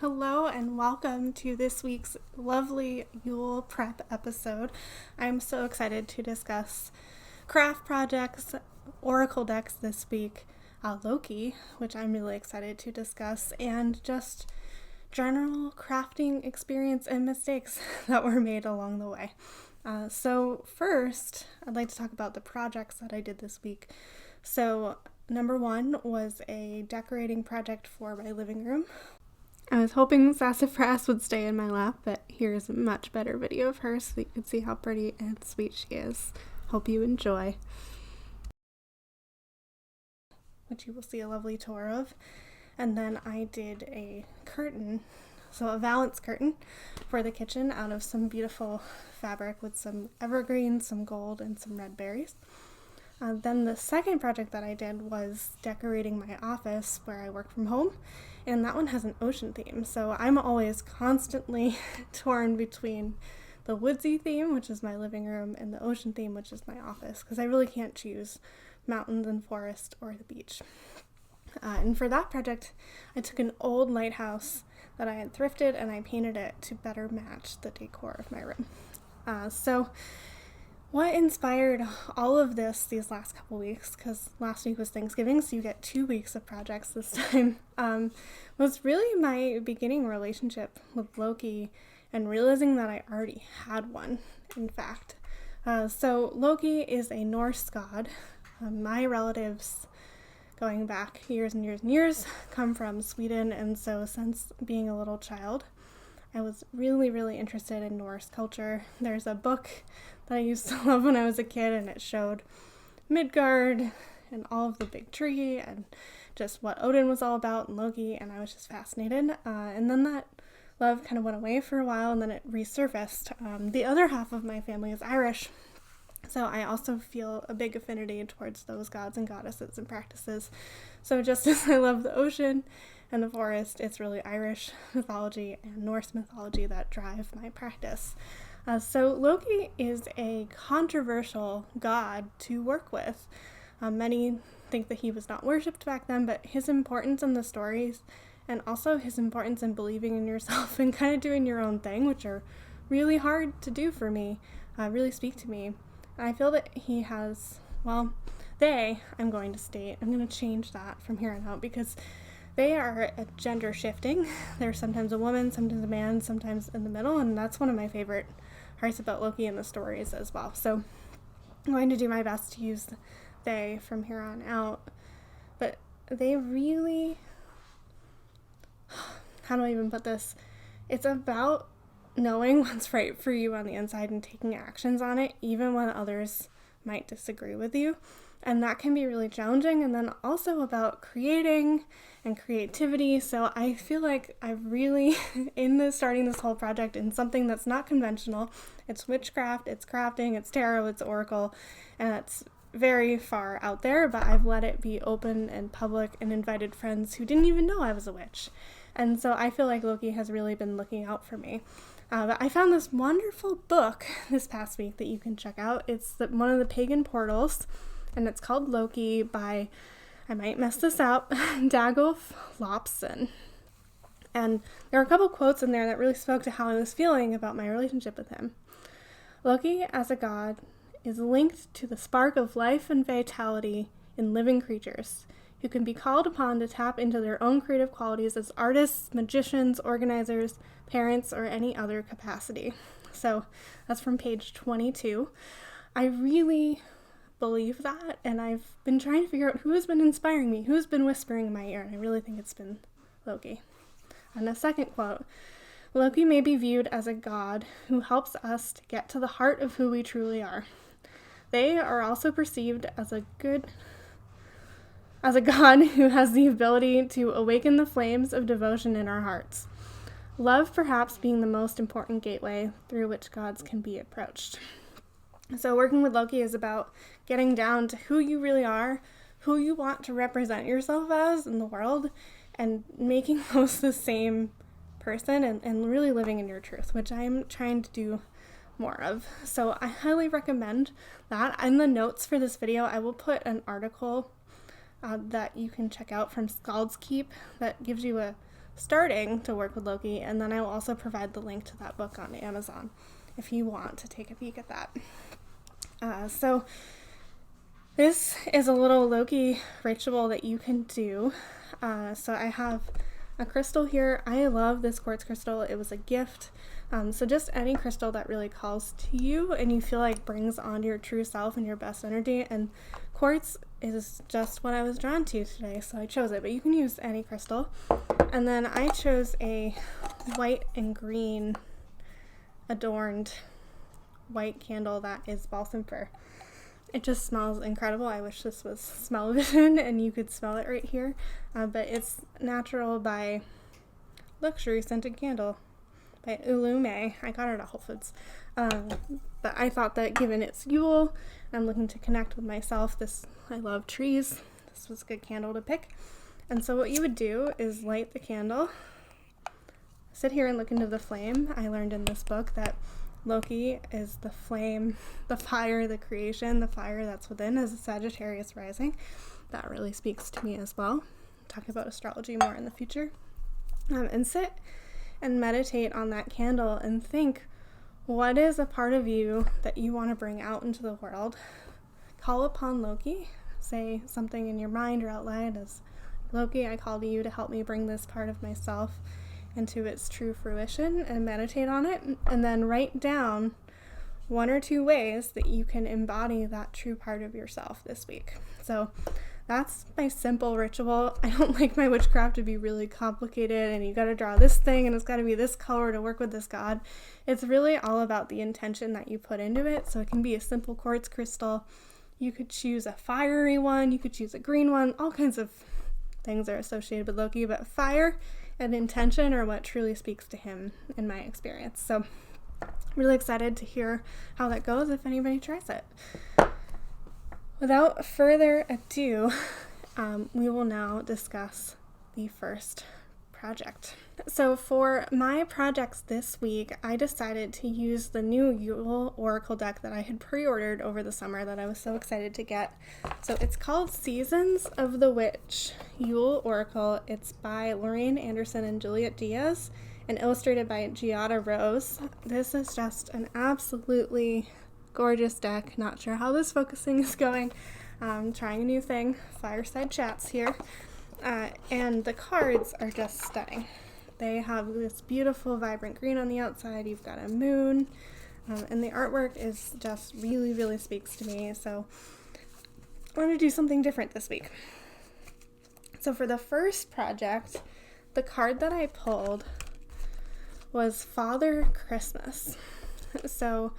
Hello and welcome to this week's lovely Yule Prep episode. I'm so excited to discuss craft projects, Oracle decks this week, Loki, which I'm really excited to discuss, and just general crafting experience and mistakes that were made along the way. So first, I'd like to talk about the projects that I did this week. So number one was a decorating project for my living room. I was hoping Sassafras would stay in my lap, but here's a much better video of her so you can see how pretty and sweet she is. Hope you enjoy. Which you will see a lovely tour of. And then I did a curtain, so a valance curtain for the kitchen out of some beautiful fabric with some evergreens, some gold, and some red berries. Then the second project that I did was decorating my office where I work from home, and that one has an ocean theme. So I'm always constantly torn between the woodsy theme, which is my living room, and the ocean theme, which is my office, because I really can't choose mountains and forest or the beach. And for that project, I took an old lighthouse that I had thrifted and I painted it to better match the decor of my room. So what inspired all of this these last couple weeks, because last week was Thanksgiving, so you get 2 weeks of projects this time, was really my beginning relationship with Loki and realizing that I already had one, in fact. So Loki is a Norse god. My relatives, going back years and years and years, come from Sweden, and so since being a little child, I was really, really interested in Norse culture. There's a book that I used to love when I was a kid, and it showed Midgard and all of the big tree and just what Odin was all about and Loki, and I was just fascinated. And then that love kind of went away for a while, and then it resurfaced. The other half of my family is Irish, so I also feel a big affinity towards those gods and goddesses and practices. So just as I love the ocean and the forest, it's really Irish mythology and Norse mythology that drive my practice. So Loki is a controversial god to work with. Many think that he was not worshipped back then, but his importance in the stories and also his importance in believing in yourself and kind of doing your own thing, which are really hard to do for me, really speak to me. And I feel that he has, I'm going to change that from here on out because they are gender shifting. They're sometimes a woman, sometimes a man, sometimes in the middle, and that's one of my favorite parts about Loki in the stories as well. So I'm going to do my best to use they from here on out. But they really, how do I even put this? It's about knowing what's right for you on the inside and taking actions on it, even when others might disagree with you. And that can be really challenging. And then also about creating and creativity. So I feel like I've really, starting this whole project in something that's not conventional. It's witchcraft, it's crafting, it's tarot, it's oracle, and it's very far out there, but I've let it be open and public and invited friends who didn't even know I was a witch. And so I feel like Loki has really been looking out for me. But I found this wonderful book this past week that you can check out. It's one of the pagan portals, and it's called Loki by, I might mess this up, Dagulf Lopson. And there are a couple quotes in there that really spoke to how I was feeling about my relationship with him. Loki, as a god, is linked to the spark of life and vitality in living creatures, who can be called upon to tap into their own creative qualities as artists, magicians, organizers, parents, or any other capacity. So that's from page 22. I really believe that, and I've been trying to figure out who has been inspiring me, who's been whispering in my ear, and I really think it's been Loki. And the second quote, Loki may be viewed as a god who helps us to get to the heart of who we truly are. They are also perceived as a god who has the ability to awaken the flames of devotion in our hearts. Love perhaps being the most important gateway through which gods can be approached. So working with Loki is about getting down to who you really are, who you want to represent yourself as in the world, and making those the same person and really living in your truth, which I'm trying to do more of. So I highly recommend that. In the notes for this video, I will put an article that you can check out from Scald's Keep that gives you a starting to work with Loki, and then I will also provide the link to that book on Amazon if you want to take a peek at that. So this is a little Loki ritual that you can do. So I have a crystal here. I love this quartz crystal. It was a gift. So just any crystal that really calls to you and you feel like brings on your true self and your best energy. And quartz is just what I was drawn to today, so I chose it. But you can use any crystal. And then I chose a white and green adorned white candle that is balsam fir. It just smells incredible. I wish this was smell-o-vision and you could smell it right here. But it's Natural by Luxury Scented Candle by Ulume. I got it at Whole Foods. But I thought that given it's Yule, I'm looking to connect with myself. I love trees. This was a good candle to pick. And so what you would do is light the candle, sit here and look into the flame. I learned in this book that Loki is the flame, the fire, the creation, the fire that's within, as a Sagittarius rising. That really speaks to me as well. Talk about astrology more in the future. And sit and meditate on that candle and think, what is a part of you that you want to bring out into the world? Call upon Loki. Say something in your mind or out loud as, Loki, I call to you to help me bring this part of myself into its true fruition, and meditate on it, and then write down 1 or 2 ways that you can embody that true part of yourself this week. So that's my simple ritual. I don't like my witchcraft to be really complicated and you got to draw this thing and it's got to be this color to work with this god. It's really all about the intention that you put into it. So it can be a simple quartz crystal. You could choose a fiery one. You could choose a green one. All kinds of things are associated with Loki, but fire and intention are what truly speaks to him in my experience. So really excited to hear how that goes if anybody tries it. Without further ado, we will now discuss the first project. So for my projects this week, I decided to use the new Yule Oracle deck that I had pre-ordered over the summer that I was so excited to get. So it's called Seasons of the Witch Yule Oracle. It's by Lorraine Anderson and Juliet Diaz and illustrated by Giada Rose. This is just an absolutely gorgeous deck. Not sure how this focusing is going. Trying a new thing. Fireside chats here. And the cards are just stunning. They have this beautiful vibrant green on the outside. You've got a moon. And the artwork is just really, really speaks to me. So I want to do something different this week. So for the first project, the card that I pulled was Father Christmas. So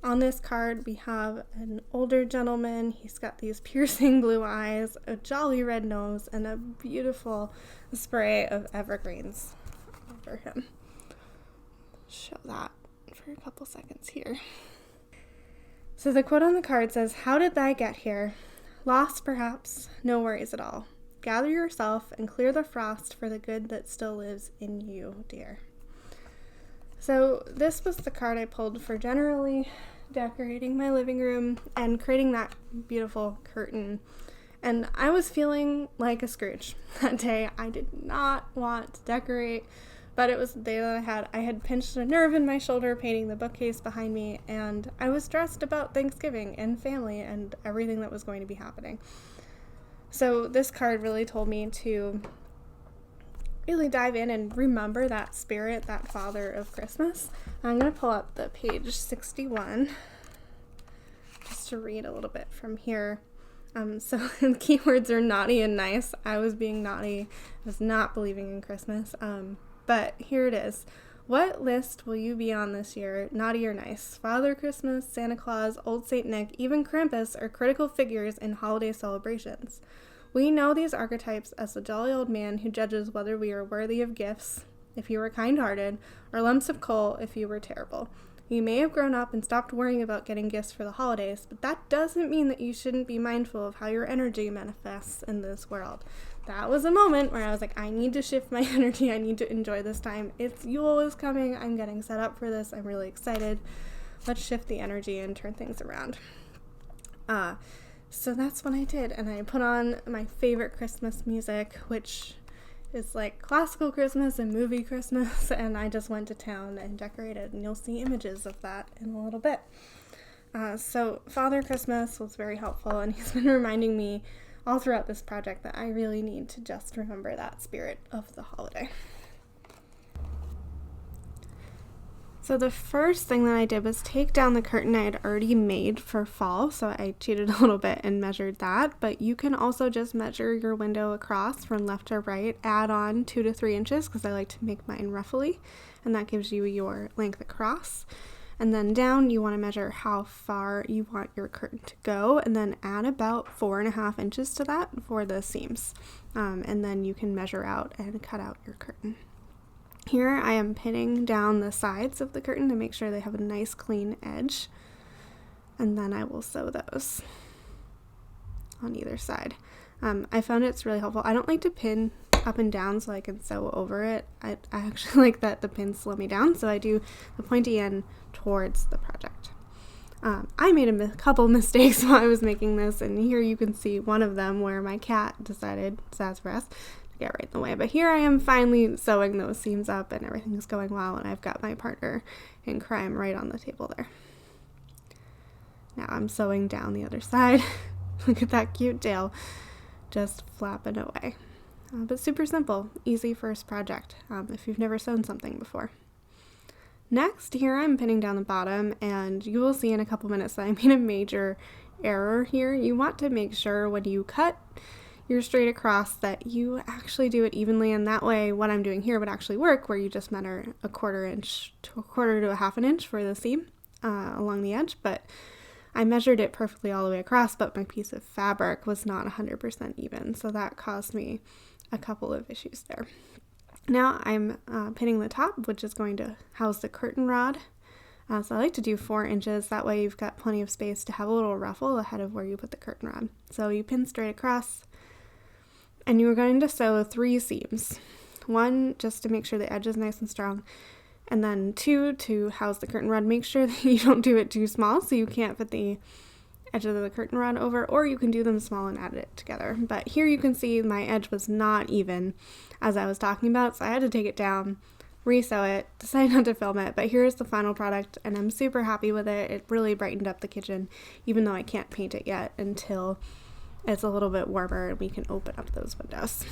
on this card, we have an older gentleman. He's got these piercing blue eyes, a jolly red nose, and a beautiful spray of evergreens over him. Show that for a couple seconds here. So the quote on the card says, "How did I get here? Lost, perhaps? No worries at all. Gather yourself and clear the frost for the good that still lives in you, dear." So this was the card I pulled for generally decorating my living room and creating that beautiful curtain. And I was feeling like a Scrooge that day. I did not want to decorate, but it was the day that I had pinched a nerve in my shoulder painting the bookcase behind me, and I was stressed about Thanksgiving and family and everything that was going to be happening. So this card really told me to really dive in and remember that spirit, that Father of Christmas. I'm going to pull up the page 61 just to read a little bit from here. So the keywords are naughty and nice. I was being naughty. I was not believing in Christmas. But here it is. What list will you be on this year, naughty or nice? Father Christmas, Santa Claus, Old Saint Nick, even Krampus are critical figures in holiday celebrations. We know these archetypes as the jolly old man who judges whether we are worthy of gifts, if you were kind-hearted, or lumps of coal if you were terrible. You may have grown up and stopped worrying about getting gifts for the holidays, but that doesn't mean that you shouldn't be mindful of how your energy manifests in this world. That was a moment where I was like, I need to shift my energy. I need to enjoy this time. Yule is coming. I'm getting set up for this. I'm really excited. Let's shift the energy and turn things around. So that's what I did, and I put on my favorite Christmas music, which It's like classical Christmas and movie Christmas, and I just went to town and decorated, and you'll see images of that in a little bit. So Father Christmas was very helpful, and he's been reminding me all throughout this project that I really need to just remember that spirit of the holiday. So the first thing that I did was take down the curtain I had already made for fall, so I cheated a little bit and measured that, but you can also just measure your window across from left to right, add on 2 to 3 inches, because I like to make mine ruffly, and that gives you your length across. And then down, you want to measure how far you want your curtain to go, and then add about 4.5 inches to that for the seams. And then you can measure out and cut out your curtain. Here I am pinning down the sides of the curtain to make sure they have a nice clean edge. And then I will sew those on either side. I found it's really helpful. I don't like to pin up and down so I can sew over it. I actually like that the pins slow me down, so I do the pointy end towards the project. I made a couple mistakes while I was making this, and here you can see one of them where my cat decided, sassafras, to get right in the way. But here I am finally sewing those seams up, and everything's going well, and I've got my partner in crime right on the table there. Now I'm sewing down the other side. Look at that cute tail just flapping away. But super simple, easy first project if you've never sewn something before. Next, here I'm pinning down the bottom, and you will see in a couple minutes that I made a major error here. You want to make sure when you cut your straight across that you actually do it evenly, and that way what I'm doing here would actually work, where you just measure a 1/4 inch to 1/4 to 1/2 inch for the seam along the edge, but I measured it perfectly all the way across, but my piece of fabric was not 100% even, so that caused me a couple of issues there. Now I'm pinning the top, which is going to house the curtain rod. So I like to do 4 inches, that way you've got plenty of space to have a little ruffle ahead of where you put the curtain rod. So you pin straight across, and you're going to sew 3 seams. 1 just to make sure the edge is nice and strong, and then 2 to house the curtain rod. Make sure that you don't do it too small so you can't fit the edge of the curtain rod over, or you can do them small and add it together. But here you can see my edge was not even as I was talking about, so I had to take it down, resew it, decide not to film it, but here's the final product, and I'm super happy with it. It really brightened up the kitchen, even though I can't paint it yet until it's a little bit warmer and we can open up those windows.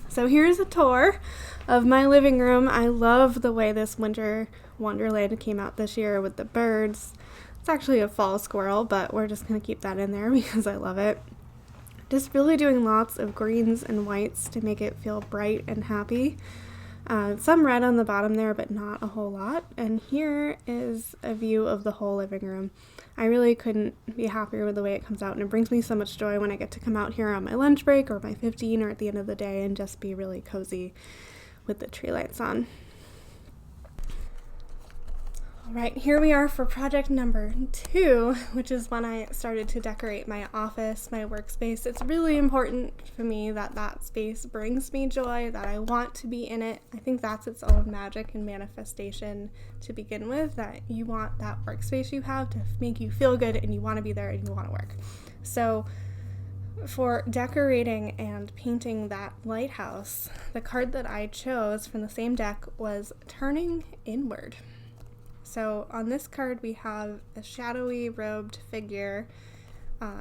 So here's a tour of my living room. I love the way this winter wonderland came out this year with the birds. It's actually a fall squirrel, but we're just going to keep that in there because I love it. Just really doing lots of greens and whites to make it feel bright and happy. Some red on the bottom there, but not a whole lot. And here is a view of the whole living room. I really couldn't be happier with the way it comes out, and it brings me so much joy when I get to come out here on my lunch break or my 15 or at the end of the day and just be really cozy with the tree lights on. All right, here we are for project number 2, which is when I started to decorate my office, my workspace. It's really important for me that that space brings me joy, that I want to be in it. I think that's its own magic and manifestation to begin with, that you want that workspace you have to make you feel good and you want to be there and you want to work. So for decorating and painting that lighthouse, the card that I chose from the same deck was Turning Inward. So on this card we have a shadowy robed figure.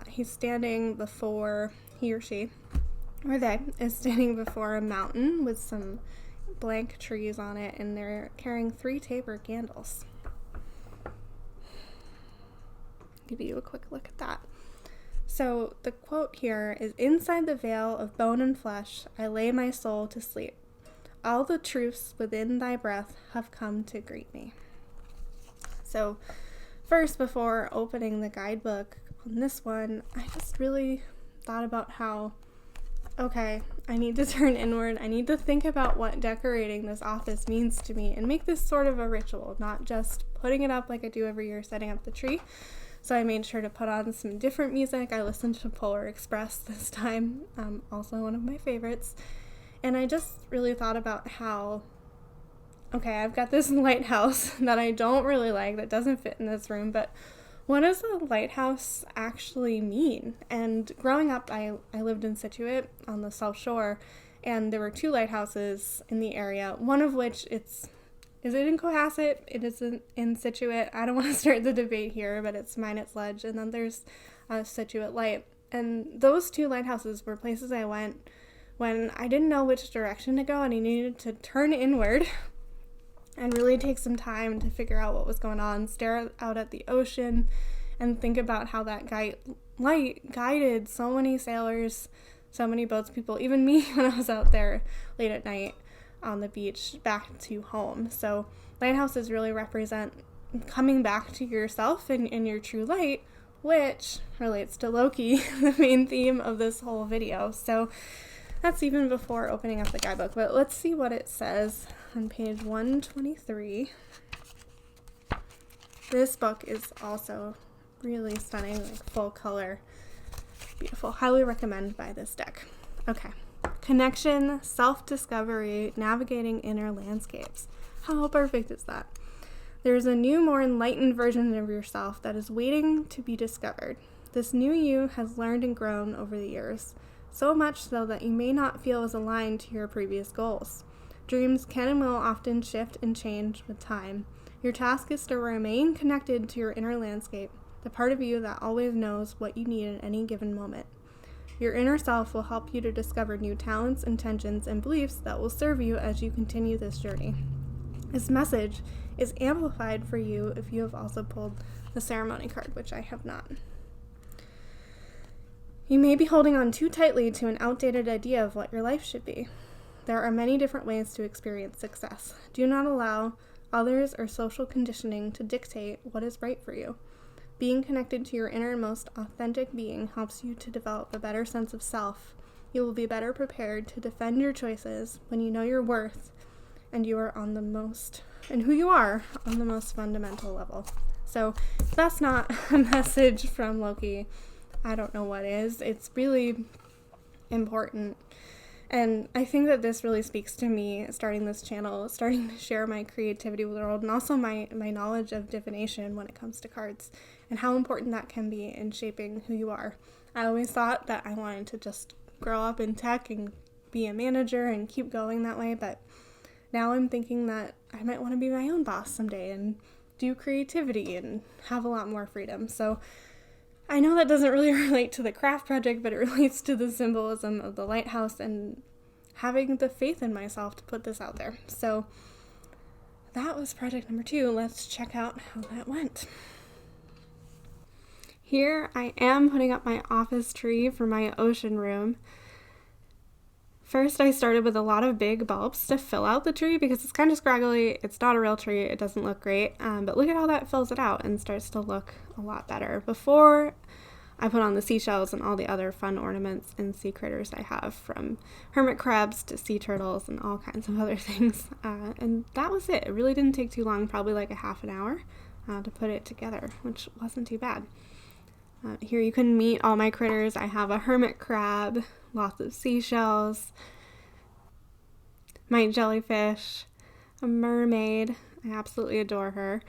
He's standing before, he or she, or they, is standing before a mountain with some blank trees on it, and they're carrying 3 taper candles. Give you a quick look at that. So the quote here is, "Inside the veil of bone and flesh, I lay my soul to sleep. All the truths within thy breath have come to greet me." So first, before opening the guidebook on this one, I just really thought about how, okay, I need to turn inward. I need to think about what decorating this office means to me and make this sort of a ritual, not just putting it up like I do every year, setting up the tree. So I made sure to put on some different music. I listened to Polar Express this time, also one of my favorites. And I just really thought about how, okay, I've got this lighthouse that I don't really like, that doesn't fit in this room, but what does a lighthouse actually mean? And growing up, I lived in Scituate on the South Shore, And there were 2 lighthouses in the area, one of which is it in Cohasset? It is in Scituate. I don't want to start the debate here, but it's Minot Ledge, and then there's Scituate Light. And those 2 lighthouses were places I went when I didn't know which direction to go and I needed to turn inward and really take some time to figure out what was going on, stare out at the ocean, and think about how that light guided so many sailors, so many boats people, even me when I was out there late at night on the beach back to home. So lighthouses really represent coming back to yourself and your true light, which relates to Loki, the main theme of this whole video. So that's even before opening up the guidebook, but let's see what it says on page 123. This book is also really stunning, like full color, beautiful. Highly recommend buy this deck. Okay. Connection, self-discovery, navigating inner landscapes. How perfect is that? There's a new, more enlightened version of yourself that is waiting to be discovered. This new you has learned and grown over the years, so much so that you may not feel as aligned to your previous goals. Dreams can and will often shift and change with time. Your task is to remain connected to your inner landscape, the part of you that always knows what you need at any given moment. Your inner self will help you to discover new talents, intentions, and beliefs that will serve you as you continue this journey. This message is amplified for you if you have also pulled the ceremony card, which I have not. You may be holding on too tightly to an outdated idea of what your life should be. There are many different ways to experience success. Do not allow others or social conditioning to dictate what is right for you. Being connected to your innermost authentic being helps you to develop a better sense of self. You will be better prepared to defend your choices when you know your worth and you are on the most, and who you are on the most fundamental level. So if that's not a message from Loki, I don't know what is. It's really important. And I think that this really speaks to me starting this channel, starting to share my creativity with the world, and also my knowledge of divination when it comes to cards, and how important that can be in shaping who you are. I always thought that I wanted to just grow up in tech and be a manager and keep going that way, but now I'm thinking that I might want to be my own boss someday and do creativity and have a lot more freedom. So I know that doesn't really relate to the craft project, but it relates to the symbolism of the lighthouse and having the faith in myself to put this out there. So that was project number 2. Let's check out how that went. Here I am putting up my office tree for my ocean room. First, I started with a lot of big bulbs to fill out the tree because it's kind of scraggly. It's not a real tree. It doesn't look great. But look at how that fills it out and starts to look a lot better. Before I put on the seashells and all the other fun ornaments and sea critters I have, from hermit crabs to sea turtles and all kinds of other things. And that was it. It really didn't take too long, probably like a half an hour to put it together, which wasn't too bad. Here you can meet all my critters. I have a hermit crab, lots of seashells, my jellyfish, a mermaid, I absolutely adore her,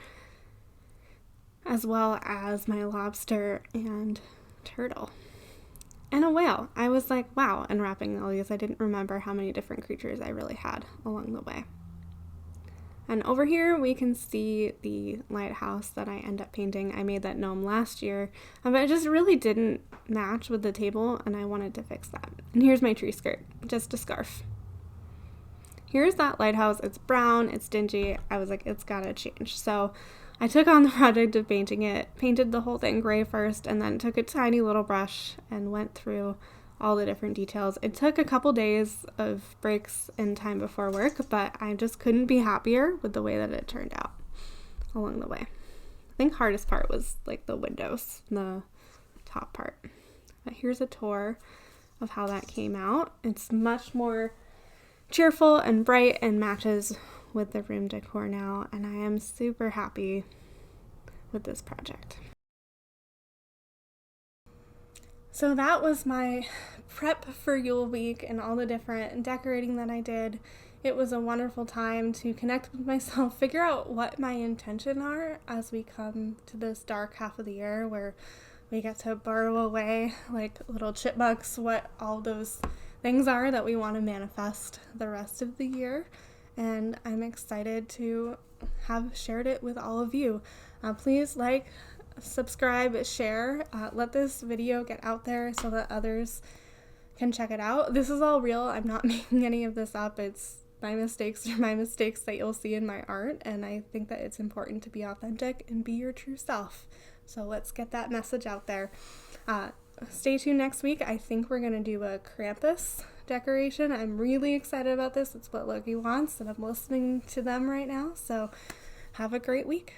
as well as my lobster and turtle, and a whale. I was like, wow, unwrapping all these, I didn't remember how many different creatures I really had along the way. And over here we can see the lighthouse that I end up painting. I made that gnome last year, but it just really didn't match with the table, and I wanted to fix that. And here's my tree skirt, just a scarf. Here's that lighthouse. It's brown, it's dingy. I was like, it's gotta change. So I took on the project of painting it, painted the whole thing gray first, and then took a tiny little brush and went through all the different details. It took a couple days of breaks and time before work, but I just couldn't be happier with the way that it turned out along the way. I think hardest part was like the windows, the top part. But here's a tour of how that came out. It's much more cheerful and bright and matches with the room decor now, and I am super happy with this project. So that was my prep for Yule Week and all the different decorating that I did. It was a wonderful time to connect with myself, figure out what my intentions are as we come to this dark half of the year where we get to burrow away like little chipmunks, what all those things are that we want to manifest the rest of the year, and I'm excited to have shared it with all of you. Please like, subscribe, share, let this video get out there so that others can check it out. This is all real. I'm not making any of this up. It's my mistakes are my mistakes that you'll see in my art, and I think that it's important to be authentic and be your true self. So let's get that message out there. Stay tuned next week. I think we're going to do a Krampus decoration. I'm really excited about this. It's what Loki wants, and I'm listening to them right now. So have a great week.